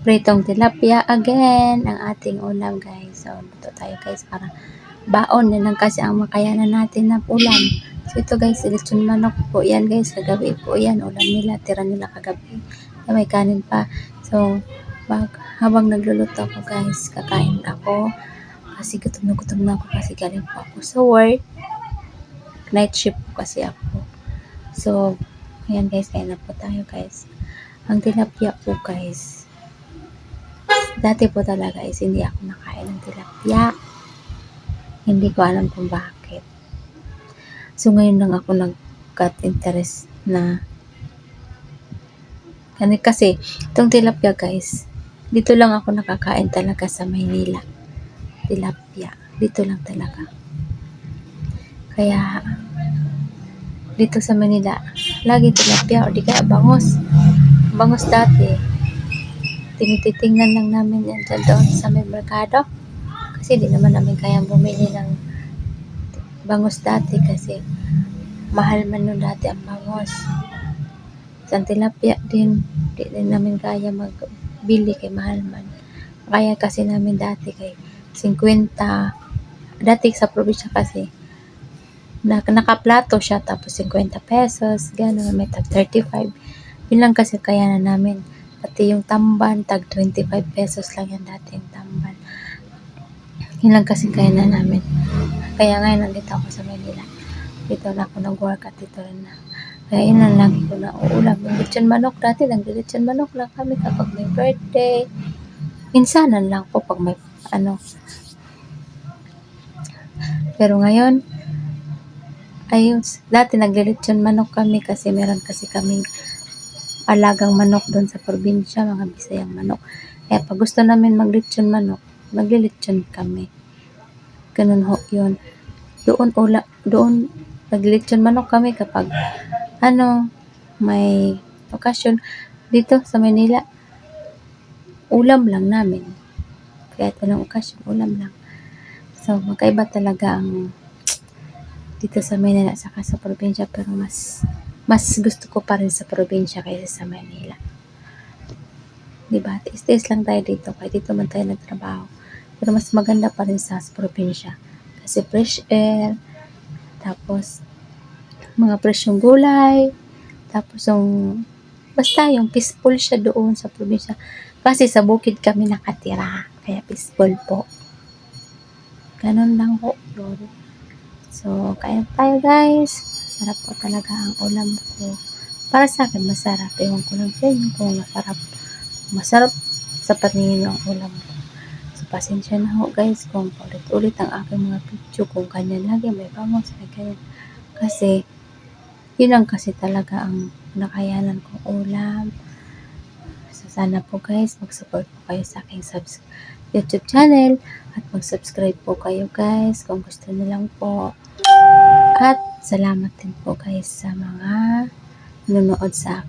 Pritong tilapia again ang ating ulam guys. So, luto tayo guys para baon na lang kasi ang makayanan natin na ulam. So, ito guys, lechon manok po yan guys. Kagabi po yan. Ulam nila, tira nila kagabi. May kanin pa. So, habang nagluluto ako guys, kakain ako. Kasi gutom na ako kasi galing po ako sa work. Night shift po kasi ako. So, ayan guys, kaya na po tayo guys. Ang tilapia po guys, dati po talaga is hindi ako nakain ng tilapia. Hindi ko alam kung bakit. So ngayon lang ako nag-got interest na kasi itong tilapia guys, dito lang ako nakakain talaga sa Maynila. Tilapia. Dito lang talaga. Kaya dito sa Manila, lagi tilapia o di kaya bangos. Bangos dati. Tinititingnan lang namin yan doon sa may merkado. Kasi di naman namin kayang bumili ng bangos dati kasi mahal man nun dati ang bangos. Sa tilapia din, di din namin kaya magbili kay mahal man. Kaya kasi namin dati kay 50. Dati sa probinsya kasi, nakaplato siya tapos 50 pesos, gano'n, may tag 35. Yun lang kasi kaya na namin. Pati yung tamban, tag 25 pesos lang yan dati yung tamban. Yun lang kasi kaya na namin. Kaya ngayon nandito ako sa Manila. Dito na ako nag-work at dito na. Kaya yun lang lagi ko na uulam. Yung lechon manok dati lang, lechon manok lang kami kapag may birthday. Minsanan lang po pag may Pero ngayon, ayun, dati naglilechon manok kami kasi meron kasi kaming alagang manok doon sa probinsya, mga Bisayang manok. Kaya pag gusto namin maglechon manok, maglilechon kami. Ganun ho yun. Doon naglilechon manok kami kapag may okasyon. Dito sa Manila, ulam lang namin. Kaya walang okasyon, ulam lang. So, magkaiba talaga ang dito sa Manila saka sa probinsya, pero mas gusto ko pa rin sa probinsya kaysa sa Manila. Diba? Tiis-tiis lang tayo dito, kaya dito man tayo nagtrabaho. Pero mas maganda pa rin sa probinsya. Kasi fresh air, tapos mga fresh yung gulay, tapos basta yung peaceful siya doon sa probinsya. Kasi sa bukid kami nakatira, kaya peaceful po. Ganun lang po yun. So, kain tayo guys. Sarap po talaga ang ulam ko. Para sa akin, masarap. Ewan ko lang sa inyo kung masarap. Masarap sa paningin ng ulam ko. So, pasensya na ho guys kung paulit-ulit ang aking mga video. Kung ganyan lagi, may bangos, may ganyan. Kasi, yun lang kasi talaga ang nakayanan kong ulam. So, sana po guys, mag-support po kayo sa aking YouTube channel at mag-subscribe po kayo guys kung gusto nilang po. At salamat din po guys sa mga nanonood sa akin.